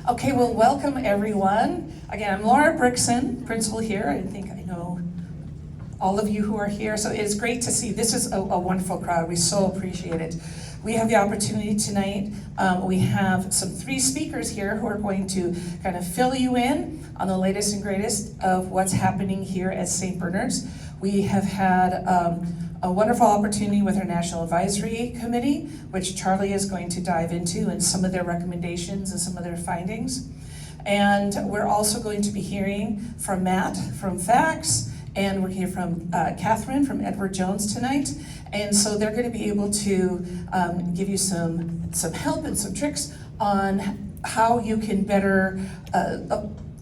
Okay, well, welcome everyone. Again, I'm Laura Brickson, principal here. I think I know all of you who are here, so it's great to see. This is a wonderful crowd. We so appreciate it. We have the opportunity tonight. We have some 3 speakers here who are going to kind of fill you in on the latest and greatest of what's happening here at St. Bernard's. We have had a wonderful opportunity with our National Advisory Committee, which Charlie is going to dive into, and some of their recommendations and some of their findings. And we're also going to be hearing from Matt from FACS, and we're here from Catherine from Edward Jones tonight. And so they're going to be able to give you some help and some tricks on how you can better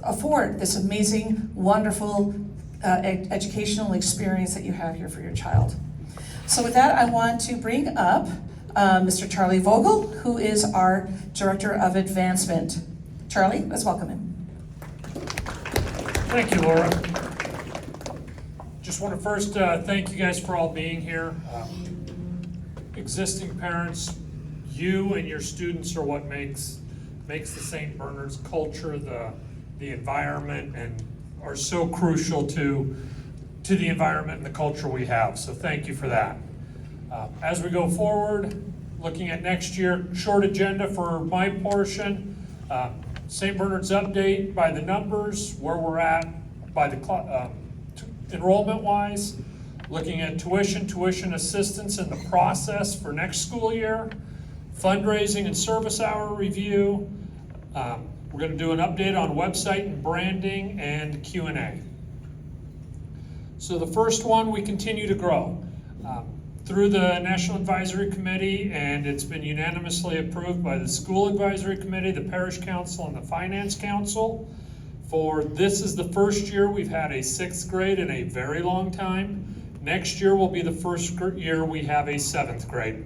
afford this amazing, wonderful educational experience that you have here for your child. So with that, I want to bring up Mr. Charlie Vogel, who is our Director of Advancement. Charlie, let's welcome him. Thank you, Laura. Just want to first thank you guys for all being here. Existing parents, you and your students are what makes the St. Bernard's culture, the environment, and are so crucial to the environment and the culture we have. So thank you for that. As we go forward, looking at next year, short agenda for my portion. St. Bernard's update by the numbers, where we're at by the enrollment-wise, looking at tuition assistance and the process for next school year, fundraising and service hour review. We're going to do an update on website and branding and Q&A. So the first one, we continue to grow. Through the National Advisory Committee, and it's been unanimously approved by the School Advisory Committee, the Parish Council, and the Finance Council. This is the first year we've had a 6th grade in a very long time. Next year will be the first year we have a 7th grade.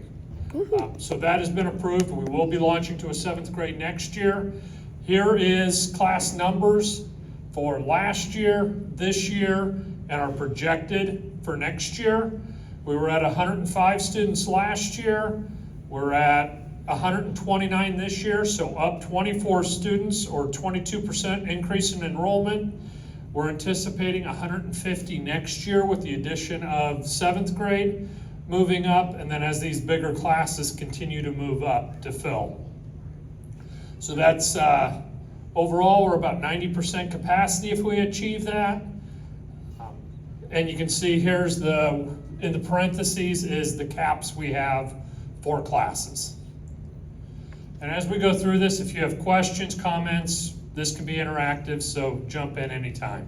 So that has been approved. We will be launching to a 7th grade next year. Here is class numbers for last year, this year, and are projected for next year. We were at 105 students last year. We're at 129 this year, so up 24 students or 22% increase in enrollment. We're anticipating 150 next year with the addition of 7th grade moving up, and then as these bigger classes continue to move up to fill. So that's overall, we're about 90% capacity if we achieve that. And you can see here's in the parentheses is the caps we have for classes. And as we go through this, if you have questions, comments, this can be interactive, so jump in anytime.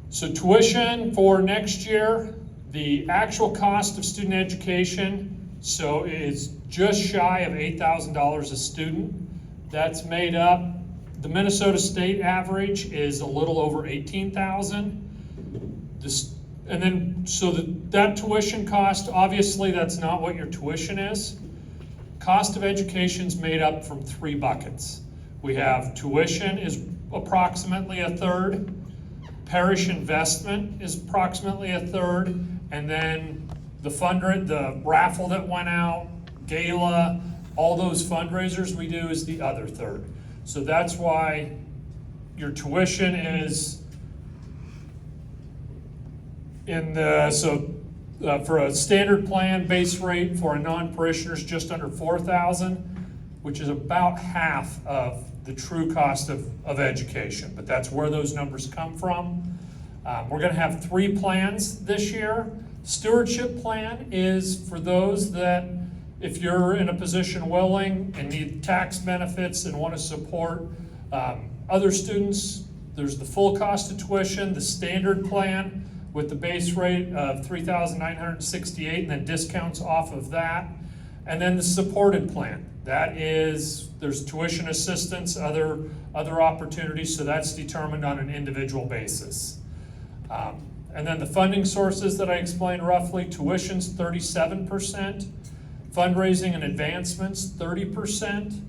So tuition for next year, the actual cost of student education, so is just shy of $8,000 a student. That's made up, the Minnesota State average is a little over $18,000. And then, so that tuition cost, obviously that's not what your tuition is. Cost of education is made up from 3 buckets. We have tuition is approximately a third, parish investment is approximately a third, and then the raffle that went out, gala, all those fundraisers we do is the other third. So that's why your tuition is for a standard plan base rate for a non-parishioner is just under $4,000, which is about half of the true cost of education, but that's where those numbers come from. We're going to have 3 plans this year. Stewardship plan is for those that if you're in a position willing and need tax benefits and want to support other students, there's the full cost of tuition, the standard plan with the base rate of $3,968 and then discounts off of that. And then the supported plan. That is, there's tuition assistance, other opportunities, so that's determined on an individual basis. And then the funding sources that I explained roughly, tuition's 37%, fundraising and advancements 30%,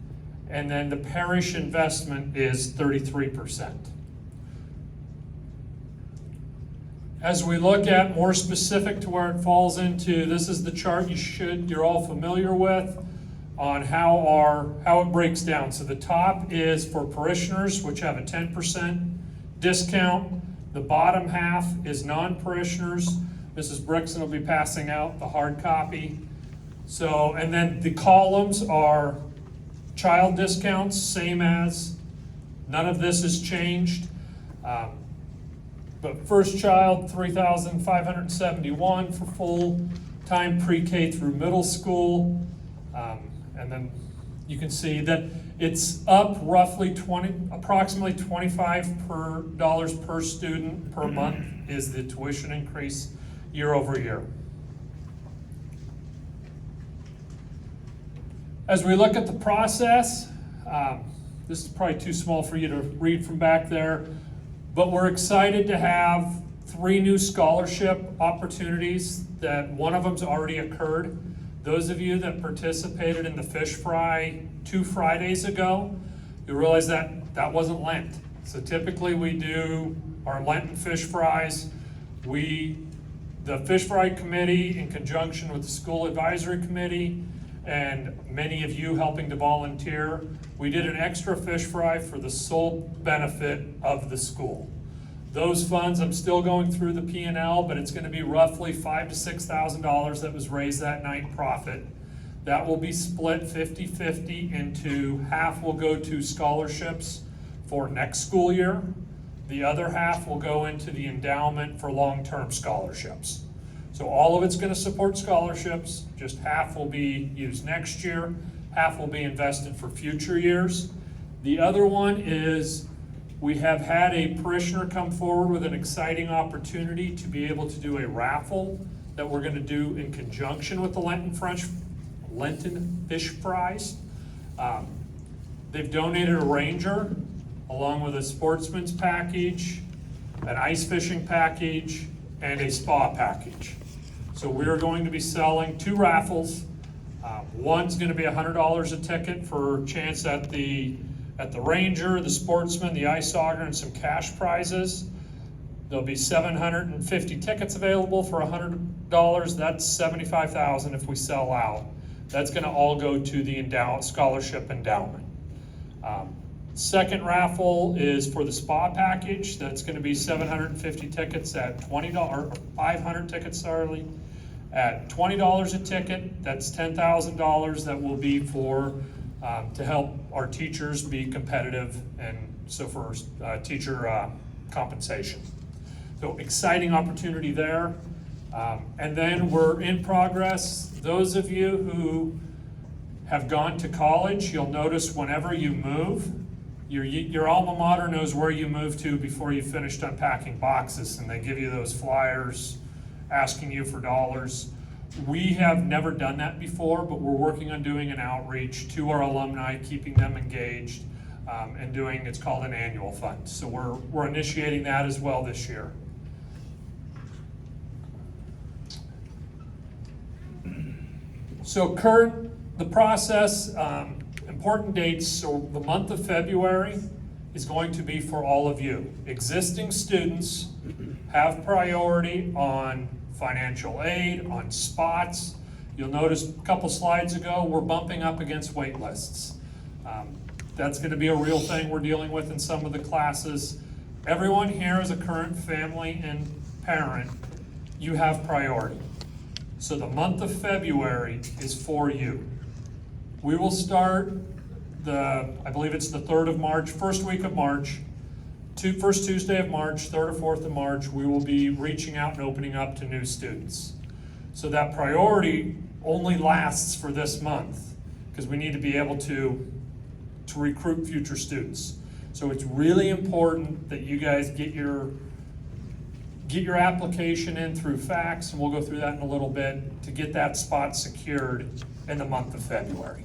and then the parish investment is 33%. As we look at more specific to where it falls into, this is the chart you're all familiar with. on how it breaks down. So the top is for parishioners, which have a 10% discount. The bottom half is non-parishioners. Mrs. Brickson will be passing out the hard copy. So, and then the columns are child discounts, same as, none of this has changed. But first child, $3,571 for full-time pre-K through middle school. And then you can see that it's up roughly approximately $25 per student per month is the tuition increase year over year. As we look at the process, this is probably too small for you to read from back there, but we're excited to have 3 new scholarship opportunities that one of them's already occurred. Those of you that participated in the fish fry 2 Fridays ago, you realize that that wasn't Lent. So typically we do our Lenten fish fries. The Fish Fry Committee, in conjunction with the School Advisory Committee, and many of you helping to volunteer, we did an extra fish fry for the sole benefit of the school. Those funds, I'm still going through the P&L, but it's gonna be roughly $5,000 to $6,000 that was raised that night profit. That will be split 50-50 into half will go to scholarships for next school year. The other half will go into the endowment for long-term scholarships. So all of it's gonna support scholarships, just half will be used next year, half will be invested for future years. The other one is we have had a parishioner come forward with an exciting opportunity to be able to do a raffle that we're gonna do in conjunction with the Lenten fish fries. They've donated a Ranger along with a sportsman's package, an ice fishing package, and a spa package. So we're going to be selling 2 raffles. One's gonna be $100 a ticket for a chance at the Ranger, the Sportsman, the Ice Auger, and some cash prizes. There'll be 750 tickets available for $100. That's $75,000 if we sell out. That's gonna all go to the scholarship endowment. Second raffle is for the spa package. That's gonna be 750 tickets at $20, or 500 tickets, sorry, at $20 a ticket. That's $10,000 that will be for, to help our teachers be competitive, and so for teacher compensation. So exciting opportunity there. And then we're in progress. Those of you who have gone to college, you'll notice whenever you move, your alma mater knows where you moved to before you finished unpacking boxes, and they give you those flyers asking you for dollars. We have never done that before, but we're working on doing an outreach to our alumni, keeping them engaged, and doing, it's called an annual fund. So we're initiating that as well this year. So the process, important dates, so the month of February is going to be for all of you. Existing students have priority on financial aid, on spots. You'll notice a couple slides ago, we're bumping up against wait lists. That's gonna be a real thing we're dealing with in some of the classes. Everyone here is a current family and parent. You have priority. So the month of February is for you. We will start I believe it's the 3rd of March, first week of March, first Tuesday of March, 3rd or 4th of March, we will be reaching out and opening up to new students. So that priority only lasts for this month, because we need to be able to recruit future students. So it's really important that you guys get your application in through fax, and we'll go through that in a little bit, to get that spot secured in the month of February.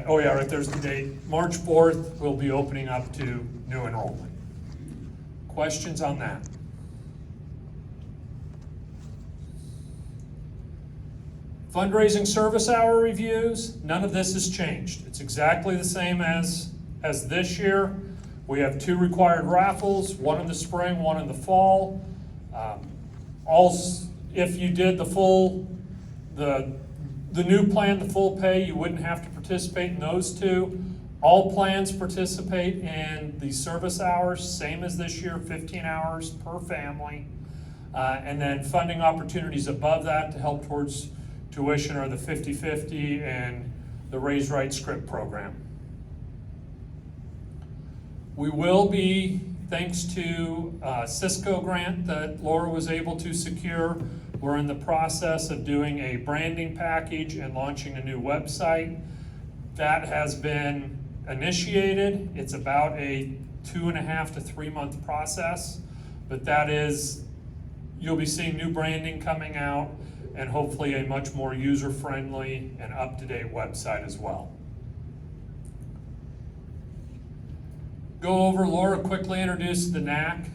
Oh yeah, right there's the date. March 4th, we'll be opening up to new enrollment. Questions on that? Fundraising service hour reviews, none of this has changed. It's exactly the same as this year. We have 2 required raffles, one in the spring, one in the fall. If you did the The new plan, the full pay, you wouldn't have to participate in those two. All plans participate in the service hours, same as this year, 15 hours per family. And then funding opportunities above that to help towards tuition are the 50-50 and the Raise Right Script program. We will be, thanks to Cisco grant that Laura was able to secure, we're in the process of doing a branding package and launching a new website. That has been initiated. It's about a 2.5 to 3 month process, but that is, you'll be seeing new branding coming out and hopefully a much more user-friendly and up-to-date website as well. Go over, Laura quickly introduced the NAC.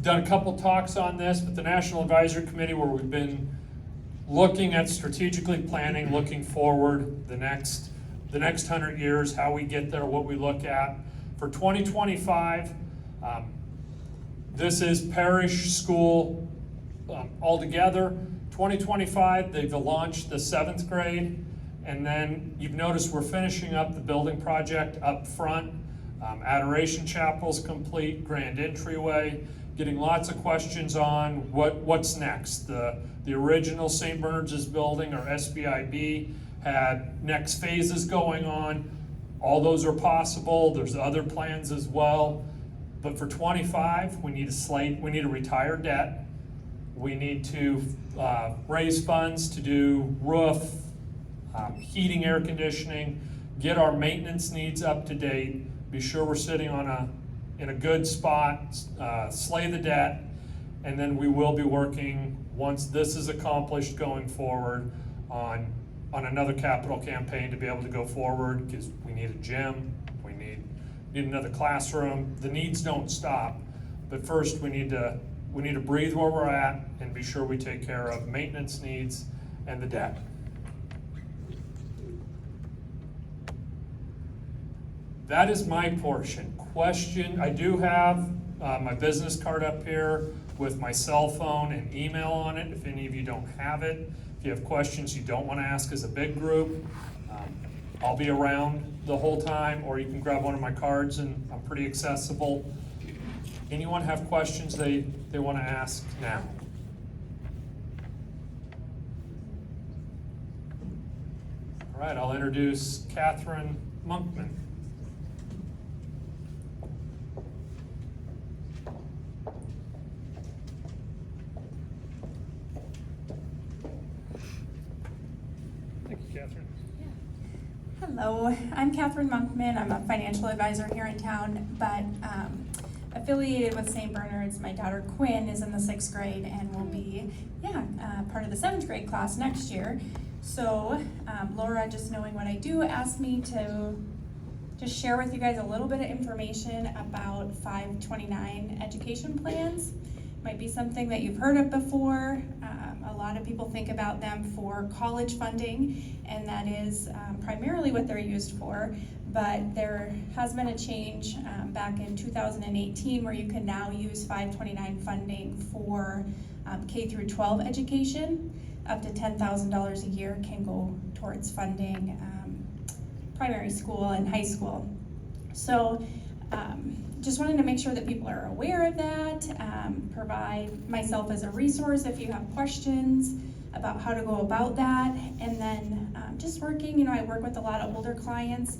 Done a couple talks on this, but the National Advisory Committee, where we've been looking at strategically planning, looking forward the next 100 years, how we get there, what we look at. For 2025, this is parish school altogether. 2025, they've launched the 7th grade, and then you've noticed we're finishing up the building project up front. Adoration Chapel's complete, grand entryway, getting lots of questions on what's next. The original St. Bernard's building, or SBIB, had next phases going on. All those are possible. There's other plans as well. But for 25, we need to retire debt. We need to raise funds to do roof, heating, air conditioning, get our maintenance needs up to date, be sure we're sitting in a good spot, slay the debt, and then we will be working, once this is accomplished, going forward on another capital campaign to be able to go forward, because we need a gym, we need another classroom. The needs don't stop, but first we need to breathe where we're at and be sure we take care of maintenance needs and the debt. That is my portion. Question, I do have my business card up here with my cell phone and email on it, if any of you don't have it. If you have questions you don't want to ask as a big group, I'll be around the whole time, or you can grab one of my cards and I'm pretty accessible. Anyone have questions they want to ask now? All right, I'll introduce Catherine Monkman. Hello, I'm Catherine Monkman. I'm a financial advisor here in town, but affiliated with St. Bernard's. My daughter Quinn is in the 6th grade and will be, part of the 7th grade class next year. So Laura, just knowing what I do, asked me to just share with you guys a little bit of information about 529 education plans. Might be something that you've heard of before. A lot of people think about them for college funding, and that is primarily what they're used for. But there has been a change back in 2018 where you can now use 529 funding for K through 12 education. Up to $10,000 a year can go towards funding primary school and high school. So just wanted to make sure that people are aware of that, provide myself as a resource if you have questions about how to go about that, and then just working, I work with a lot of older clients.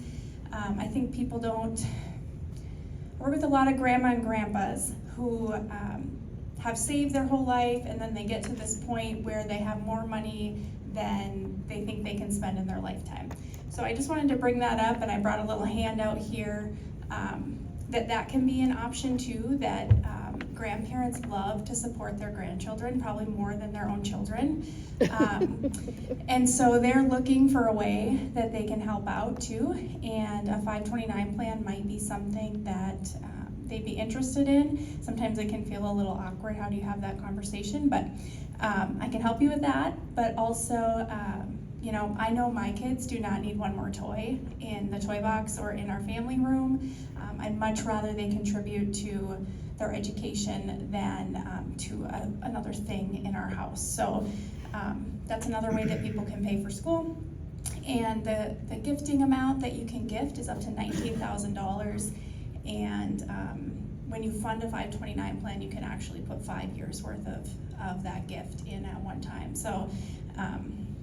I think people don't work with a lot of grandma and grandpas who have saved their whole life, and then they get to this point where they have more money than they think they can spend in their lifetime. So I just wanted to bring that up, and I brought a little handout here that can be an option too, that grandparents love to support their grandchildren, probably more than their own children. And so they're looking for a way that they can help out too, and a 529 plan might be something that they'd be interested in. Sometimes it can feel a little awkward, how do you have that conversation, but I can help you with that, but also I know my kids do not need one more toy in the toy box or in our family room. I'd much rather they contribute to their education than to another thing in our house. So That's another way that people can pay for school. And the gifting amount that you can gift is up to $19,000. And when you fund a 529 plan, you can actually put 5 years worth of that gift in at one time. So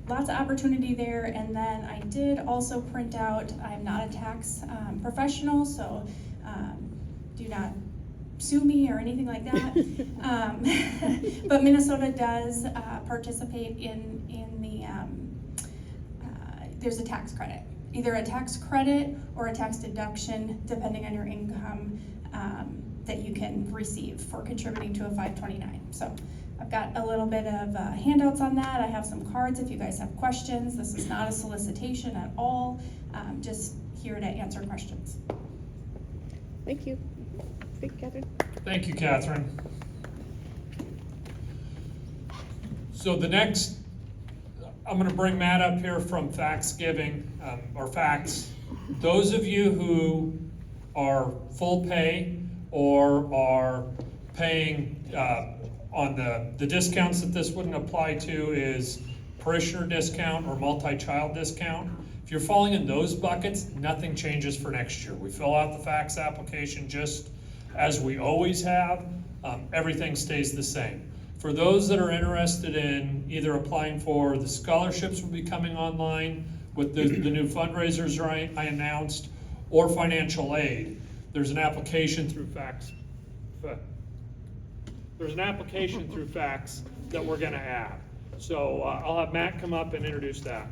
lots of opportunity there. And then I did also print out, I'm not a tax professional, so do not sue me or anything like that. But Minnesota does participate in the, there's a tax credit. Either a tax credit or a tax deduction, depending on your income, that you can receive for contributing to a 529. So I've got a little bit of handouts on that. I have some cards if you guys have questions. This is not a solicitation at all, just here to answer questions. Thank you. Thank you, Catherine. Thank you, Catherine. So the next, I'm going to bring Matt up here from Faxgiving, or Fax. Those of you who are full pay or are paying on the discounts that this wouldn't apply to is parishioner discount or multi-child discount. If you're falling in those buckets, nothing changes for next year. We fill out the fax application just as we always have. Everything stays the same. For those that are interested in either applying for the scholarships will be coming online with the new fundraisers I announced, or financial aid, there's an application through Fax. There's an application through Fax that we're going to add. So I'll have Matt come up and introduce that.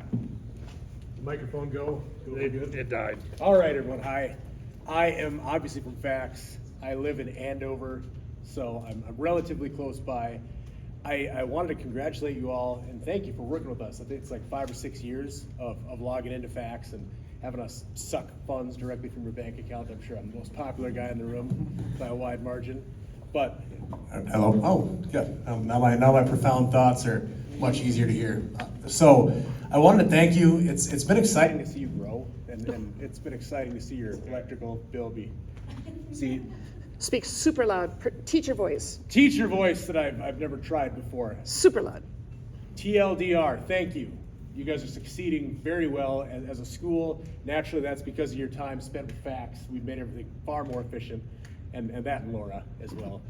Microphone go? It died. All right, everyone, hi. I am obviously from Fax. I live in Andover, so I'm relatively close by. I wanted to congratulate you all and thank you for working with us. I think it's like 5 or 6 years of logging into Fax and having us suck funds directly from your bank account. I'm sure I'm the most popular guy in the room by a wide margin. But hello. Oh, good. Now my profound thoughts are much easier to hear. So I wanted to thank you. It's been exciting to see you grow, and it's been exciting to see your electrical bill be. See, Speak super loud. Teacher voice. teacher voice that I've never tried before. Super loud. TLDR, thank you. You guys are succeeding very well as a school. Naturally, that's because of your time spent with Fax. We've made everything far more efficient, and that and Laura as well.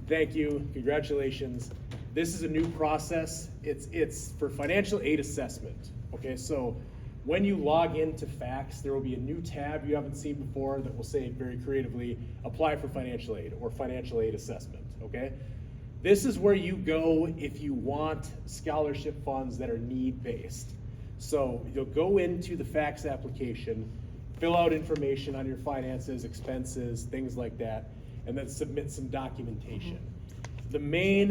Thank you, congratulations. This is a new process. It's for financial aid assessment, okay? So when you log into Fax, there will be a new tab you haven't seen before that will say very creatively, apply for financial aid or financial aid assessment, okay? This is where you go if you want scholarship funds that are need-based. So you'll go into the Fax application, fill out information on your finances, expenses, things like that, and then submit some documentation. The main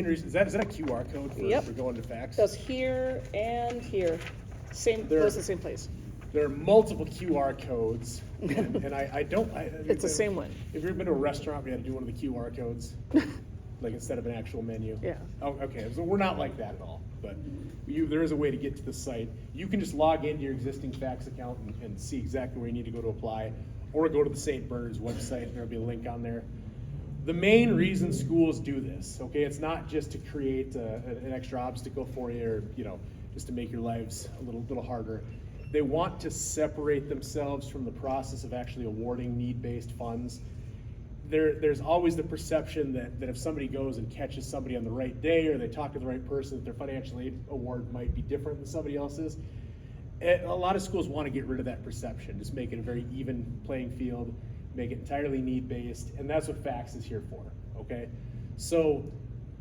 reason, is that a QR code for going to Fax? Goes here and here. Same, goes to the same place. There are multiple QR codes, and I don't. It's the same one. Have you ever been to a restaurant where you had to do one of the QR codes? Like instead of an actual menu? Yeah. Oh, okay, so we're not like that at all, but there is a way to get to the site. You can just log into your existing Fax account and see exactly where you need to go to apply, or go to the St. Bernard's website, and there'll be a link on there. The main reason schools do this, okay, it's not just to create an extra obstacle for you, or just to make your lives a little harder. They want to separate themselves from the process of actually awarding need-based funds. There's always the perception that if somebody goes and catches somebody on the right day, or they talk to the right person, that their financial aid award might be different than somebody else's. A lot of schools want to get rid of that perception, just make it a very even playing field, make it entirely need-based, and that's what Fax is here for, okay? So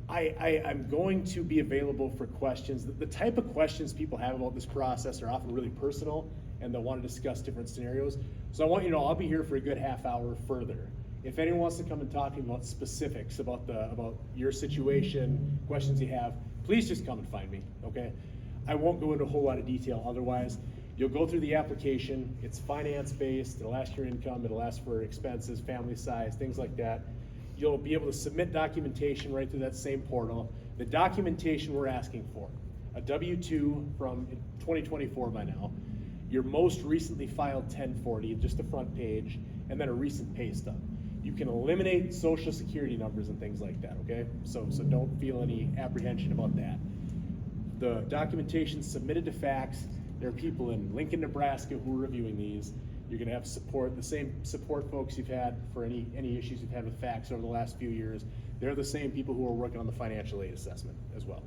I'm going to be available for questions. The type of questions people have about this process are often really personal, and they'll want to discuss different scenarios. So I want you to know I'll be here for a good half hour further. If anyone wants to come and talk to me about specifics about your situation, questions you have, please just come and find me, okay? I won't go into a whole lot of detail otherwise. You'll go through the application. It's finance-based. It'll ask your income. It'll ask for expenses, family size, things like that. You'll be able to submit documentation right through that same portal. The documentation we're asking for, a W-2 from 2024 by now, your most recently filed 1040, just the front page, and then a recent pay stub. You can eliminate social security numbers and things like that, okay? So don't feel any apprehension about that. The documentation submitted to fax. There are people in Lincoln, Nebraska who are reviewing these. You're gonna have support, the same support folks you've had for any issues you've had with fax over the last few years. They're the same people who are working on the financial aid assessment as well.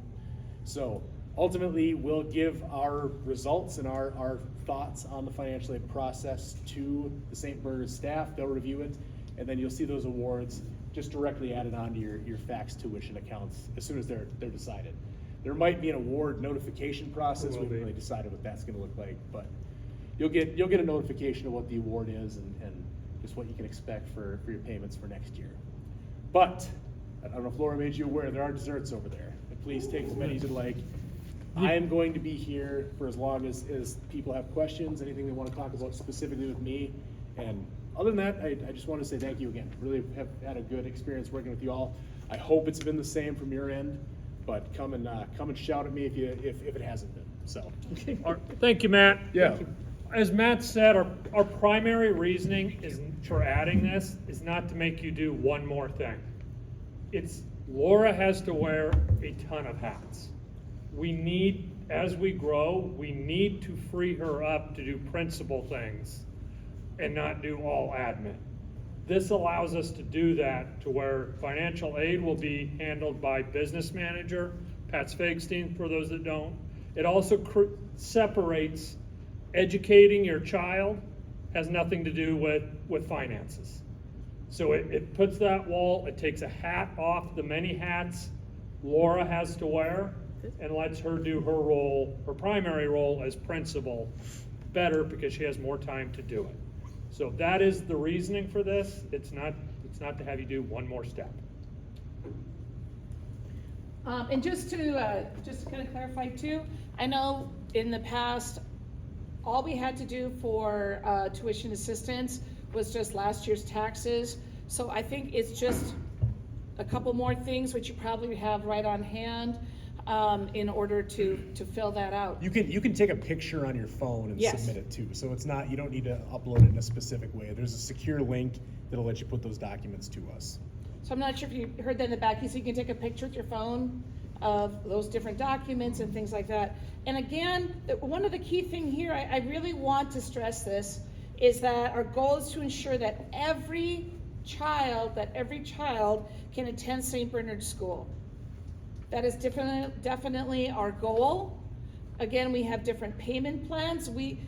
So ultimately, we'll give our results and our thoughts on the financial aid process to the St. Bernard's staff. They'll review it, and then you'll see those awards just directly added onto your fax tuition accounts as soon as they're decided. There might be an award notification process. We haven't really decided what that's gonna look like, but you'll get a notification of what the award is and just what you can expect for your payments for next year. But, I don't know if Laura made you aware, there are desserts over there. And please take as many as you'd like. I am going to be here for as long as people have questions, anything they want to talk about specifically with me. And other than that, I just want to say thank you again. Really have had a good experience working with you all. I hope it's been the same from your end, but come and shout at me if it hasn't been. So. Thank you, Matt. Yeah. As Matt said, our primary reasoning for adding this is not to make you do one more thing. It's Laura has to wear a ton of hats. We need, as we grow, we need to free her up to do principal things and not do all admin. This allows us to do that to where financial aid will be handled by business manager, Pat Svagstein, for those that don't. It also separates educating your child has nothing to do with finances. So it puts that wall, it takes a hat off the many hats Laura has to wear and lets her do her role, her primary role as principal better because she has more time to do it. So that is the reasoning for this. It's not to have you do one more step. And just to kind of clarify too, I know in the past, all we had to do for tuition assistance was just last year's taxes. So I think it's just a couple more things which you probably have right on hand in order to fill that out. You can take a picture on your phone and Yes. submit it too. So it's not, you don't need to upload it in a specific way. There's a secure link that'll let you put those documents to us. So I'm not sure if you heard that in the back, so you can take a picture with your phone of those different documents and things like that. And again, one of the key thing here, I really want to stress this, is that our goal is to ensure that every child can attend St. Bernard School. That is definitely our goal. Again, we have different payment plans. We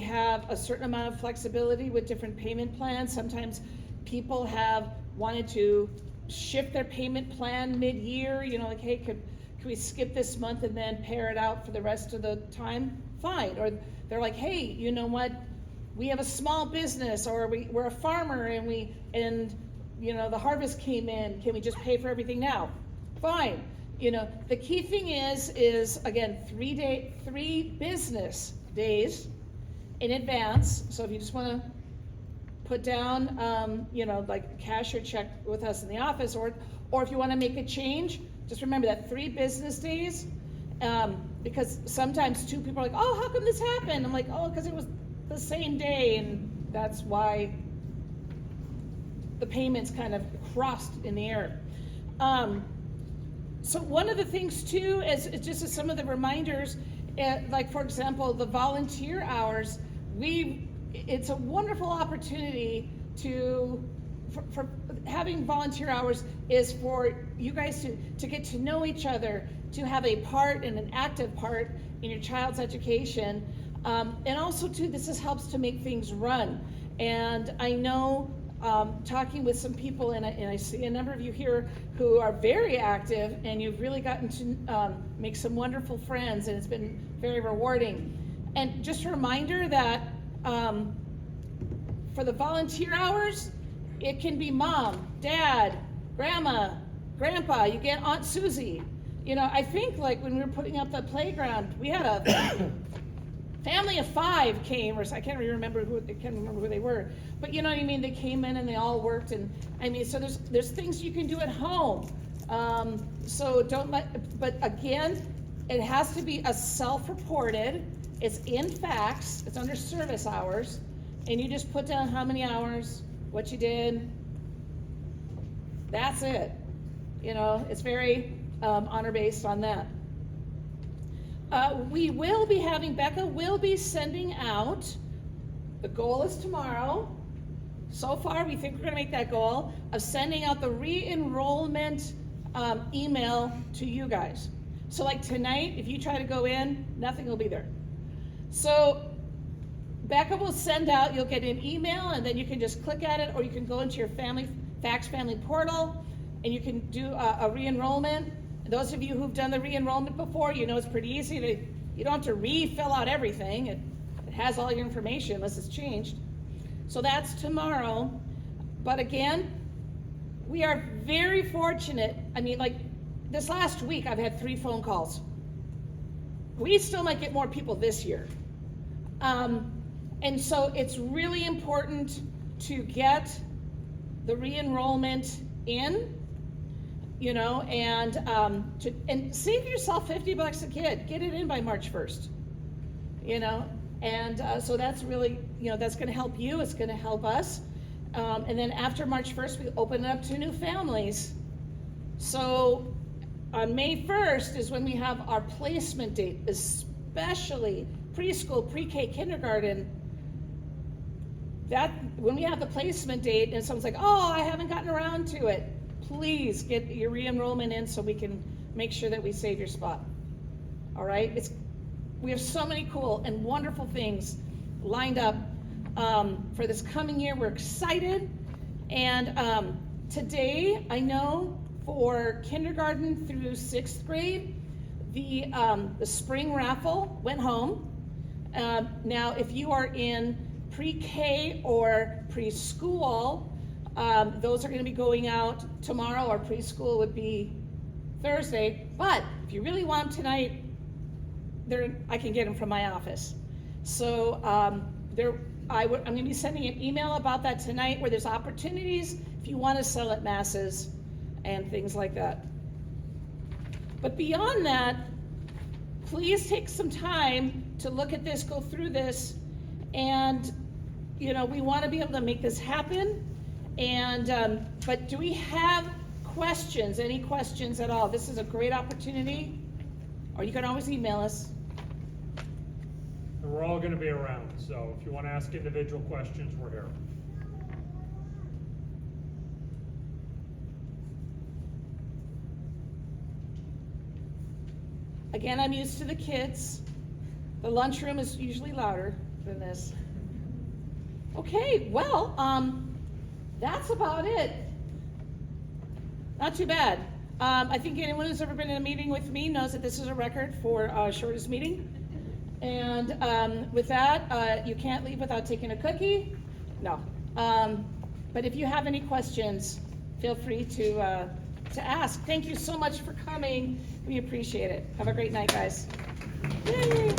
have a certain amount of flexibility with different payment plans. Sometimes people have wanted to shift their payment plan mid-year, like, hey, could we skip this month and then pair it out for the rest of the time? Fine. Or they're like, hey, you know what? We have a small business, or we're a farmer and the harvest came in. Can we just pay for everything now? Fine. The key thing is again, 3 business days in advance. So if you just want to put down, like cash or check with us in the office, or if you want to make a change, just remember that 3 business days, because sometimes 2 people are like, oh, how come this happened? I'm like, oh, because it was the same day, and that's why the payments kind of crossed in the air. So one of the things too is just as some of the reminders, like for example, the volunteer hours, it's a wonderful opportunity for having volunteer hours is for you guys to get to know each other, to have a part and an active part in your child's education. And also too, this helps to make things run. And I know talking with some people, and I see a number of you here who are very active, and you've really gotten to make some wonderful friends, and it's been very rewarding. And just a reminder that for the volunteer hours, it can be mom, dad, grandma, grandpa, you get Aunt Susie. I think like when we were putting up the playground, we had a family of 5 came, or I can't remember who they were, but you know what I mean. They came in and they all worked, and so there's things you can do at home. So don't but again, it has to be a self-reported. It's in fax. It's under service hours, and you just put down how many hours, what you did. That's it. It's very honor-based on that. Becca will be sending out, the goal is tomorrow. So far, we think we're gonna make that goal of sending out the re-enrollment email to you guys. So like tonight, if you try to go in, nothing will be there. So Becca will send out, you'll get an email and then you can just click at it, or you can go into your Fax Family portal and you can do a re-enrollment. Those of you who've done the re-enrollment before, you know it's pretty easy. You don't have to re-fill out everything. It has all your information unless it's changed. So that's tomorrow. But again, we are very fortunate. I mean, like this last week, I've had 3 phone calls. We still might get more people this year. And so it's really important to get the re-enrollment in, you know, and save yourself $50 a kid. Get it in by March 1st, you know, and so that's really, you know, that's going to help you. It's going to help us. And then after March 1st, we open it up to new families. So on May 1st is when we have our placement date, especially preschool, pre-K, kindergarten. That when we have the placement date and someone's like, oh, I haven't gotten around to it, please get your re-enrollment in so we can make sure that we save your spot. All right? We have so many cool and wonderful things lined up for this coming year. We're excited. And today, I know for kindergarten through 6th grade, the spring raffle went home. Now, if you are in pre-K or preschool, those are going to be going out tomorrow, or preschool would be Thursday. But if you really want them tonight, I can get them from my office. So I'm going to be sending an email about that tonight, where there's opportunities if you want to sell at masses and things like that. But beyond that, please take some time to look at this, go through this, and you know, we want to be able to make this happen. And but do we have questions? Any questions at all? This is a great opportunity, or you can always email us. And we're all going to be around, so if you want to ask individual questions, we're here. Again, I'm used to the kids. The lunchroom is usually louder than this. Okay, well, that's about it. Not too bad. I think anyone who's ever been in a meeting with me knows that this is a record for shortest meeting. And with that, you can't leave without taking a cookie. No. But if you have any questions, feel free to ask. Thank you so much for coming. We appreciate it. Have a great night, guys. Yay.